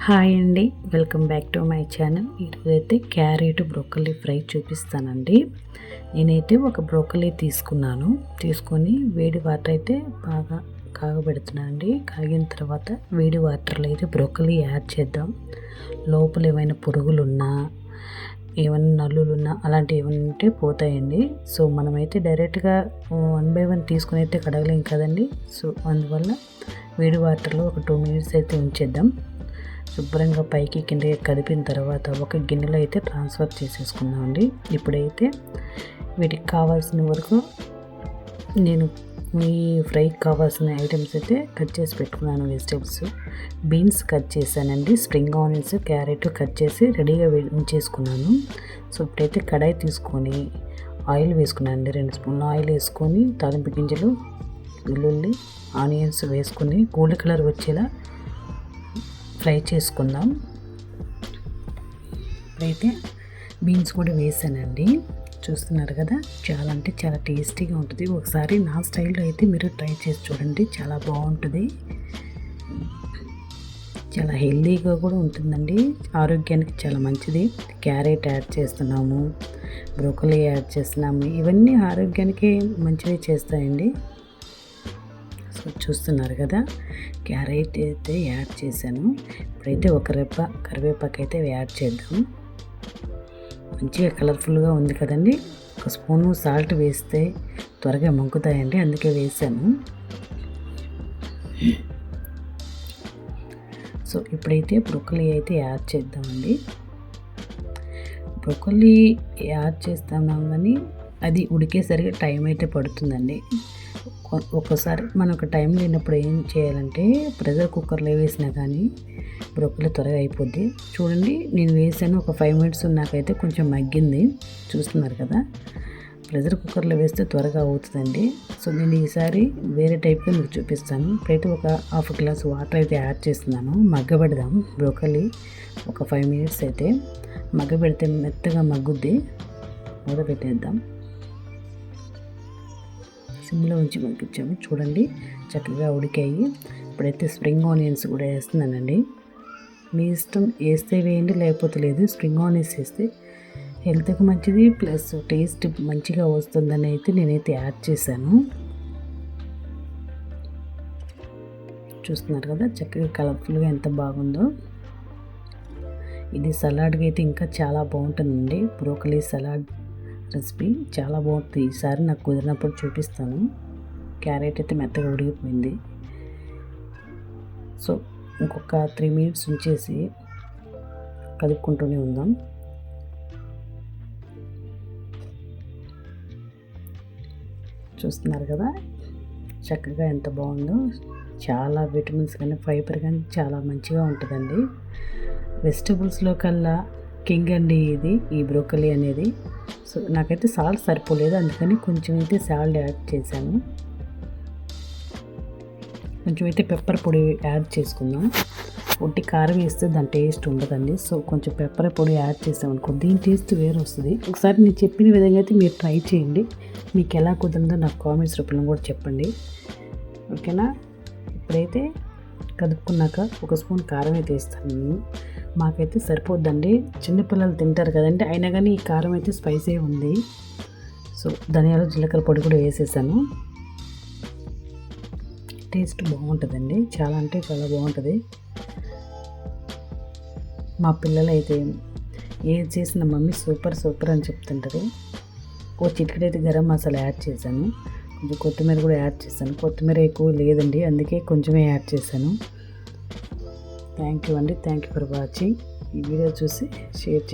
Hi అండి, welcome back to my channel. ఈరోజైతే carrot broccoli fry చూపిస్తానండి. నేనైతే ఒక బ్రోకలీ తీసుకొని వేడి వాటర్ అయితే బాగా కాగబెడుతున్నానండి. కాగిన తర్వాత వేడి వాటర్లో అయితే బ్రోకలీ యాడ్ చేద్దాం. లోపల ఏమైనా పురుగులున్నా ఏమైనా నల్లులున్నా అలాంటివి ఏమైనా ఉంటే పోతాయండి. సో మనమైతే డైరెక్ట్గా 1 by 1 తీసుకుని అయితే కడగలేం కదండి. సో అందువల్ల వేడి వాటర్లో ఒక 2 minutes అయితే ఉంచేద్దాం. శుభ్రంగా పైకి కిందకి కదిపిన తర్వాత ఒక గిన్నెలో అయితే ట్రాన్స్ఫర్ చేసేసుకుందామండి. ఇప్పుడైతే వీటికి కావాల్సిన వరకు నేను మీ ఫ్రైకి కావాల్సిన ఐటమ్స్ అయితే కట్ చేసి పెట్టుకున్నాను. వెజిటేబుల్స్, బీన్స్ కట్ చేశానండి, స్ప్రింగ్ ఆనియన్స్, క్యారెట్ కట్ చేసి రెడీగా ఉంచేసుకున్నాను. సో ఇప్పుడైతే కడాయి తీసుకొని ఆయిల్ వేసుకున్నానండి. 2 స్పూన్లు ఆయిల్ వేసుకొని తాలింపు గింజలు, వెల్లుల్లి, ఆనియన్స్ వేసుకొని గోల్డ్ కలర్ వచ్చేలా ఫ్రై చేసుకుందాం. ఇప్పుడైతే బీన్స్ కూడా వేసానండి. చూస్తున్నారు కదా, చాలా అంటే చాలా టేస్టీగా ఉంటుంది. ఒకసారి నా స్టైల్లో అయితే మీరు ట్రై చేసి చూడండి, చాలా బాగుంటుంది. చాలా హెల్తీగా కూడా ఉంటుందండి, ఆరోగ్యానికి చాలా మంచిది. క్యారెట్ యాడ్ చేస్తున్నాము, బ్రోకలీ యాడ్ చేస్తున్నాము, ఇవన్నీ ఆరోగ్యానికి మంచివి చేస్తాయండి. చూస్తున్నారు కదా, క్యారెట్ అయితే యాడ్ చేశాను. ఇప్పుడైతే ఒక రెబ్బ కరివేపాకు అయితే యాడ్ చేద్దాం. మంచిగా కలర్ఫుల్గా ఉంది కదండి. 1 స్పూను సాల్ట్ వేస్తే త్వరగా మగ్గుతాయండి, అందుకే వేసాను. సో ఇప్పుడైతే బ్రోకలీ అయితే యాడ్ చేద్దామండి. బ్రోకలీ యాడ్ చేస్తున్నాం కానీ అది ఉడికేసరికి టైం అయితే పడుతుందండి. ఒక్కోసారి మనకు టైం లేనప్పుడు ఏం చేయాలంటే ప్రెషర్ కుక్కర్లో వేసినా కానీ బ్రోకలీ త్వరగా అయిపోద్ది. చూడండి, నేను వేసాను, ఒక 5 minutes నాకైతే కొంచెం మగ్గింది. చూస్తున్నారు కదా, ప్రెషర్ కుక్కర్లో వేస్తే త్వరగా అవుతుందండి. సో నేను ఈసారి వేరే టైప్గా మీకు చూపిస్తాను. ఇప్పుడైతే ఒక 1/2 glass వాటర్ అయితే యాడ్ చేస్తున్నాను. మగ్గబెడదాం బ్రోకలీ ఒక 5 minutes అయితే. మగ్గబెడితే మెత్తగా మగ్గుద్ది. మూత పెట్టేద్దాం. సిమ్లో ఉంచి మగ్గించాము. చూడండి, చక్కగా ఉడికాయి. ఇప్పుడైతే స్ప్రింగ్ ఆనియన్స్ కూడా వేస్తున్నానండి. మీ ఇష్టం, వేస్తే వేయండి, లేకపోతే లేదు. స్ప్రింగ్ ఆనియన్స్ వేస్తే హెల్త్కి మంచిది, ప్లస్ టేస్ట్ మంచిగా వస్తుందని అయితే నేనైతే యాడ్ చేశాను. చూస్తున్నారు కదా, చక్కగా కలర్ఫుల్గా ఎంత బాగుందో. ఇది సలాడ్కి అయితే ఇంకా చాలా బాగుంటుందండి. బ్రోకలీ సలాడ్ రెసిపీ చాలా బాగుంటుంది. ఈసారి నాకు కుదిరినప్పుడు చూపిస్తాను. క్యారెట్ అయితే మెత్తగా ఉడికిపోయింది. సో ఇంకొక 3 minutes ఉంచేసి కలుపుకుంటూనే ఉందాం. చూస్తున్నారు కదా, చక్కగా ఎంత బాగుందో. చాలా విటమిన్స్ కానీ ఫైబర్ కానీ చాలా మంచిగా ఉంటుందండి. వెజిటబుల్స్లో కల్లా కింగ్ అండి ఇది, ఈ బ్రోకలీ అనేది. సో నాకైతే సాల్ట్ సరిపోలేదు, అందుకని కొంచెం అయితే సాల్ట్ యాడ్ చేశాను. కొంచెం అయితే పెప్పర్ పొడి యాడ్ చేసుకుందాం. ఒట్టి కారం వేస్తే దాని టేస్ట్ ఉండదండి. సో కొంచెం పెప్పర్ పొడి యాడ్ చేసామనుకో దీని టేస్ట్ వేరే వస్తుంది. ఒకసారి నేను చెప్పిన విధంగా అయితే మీరు ట్రై చేయండి. మీకు ఎలా కుదిరిందో నాకు కామెంట్స్ రూపంలో కూడా చెప్పండి, ఓకేనా. ఇప్పుడైతే కదుపుకున్నాక 1 స్పూన్ కారం అయితే వేస్తాను. మాకైతే సరిపోద్దండి, చిన్నపిల్లలు తింటారు కదండి. అయినా కానీ ఈ కారం అయితే స్పైసీ ఉంది. సో ధనియాలు, జీలకర్ర పొడి కూడా వేసేసాను. టేస్ట్ బాగుంటుందండి, చాలా అంటే చాలా బాగుంటుంది. మా పిల్లలు అయితే ఏది చేసిన మమ్మీ సూపర్ సూపర్ అని చెప్తుంటారు. ఓ చిటికెడైతే గరం మసాలా యాడ్ చేశాను. కొంచెం కొత్తిమీర కూడా యాడ్ చేశాను. కొత్తిమీర ఎక్కువ లేదండి, అందుకే కొంచెమే యాడ్ చేశాను. థ్యాంక్ యూ అండి, థ్యాంక్ యూ ఫర్ వాచింగ్. ఈ వీడియో చూసి షేర్ చేయండి.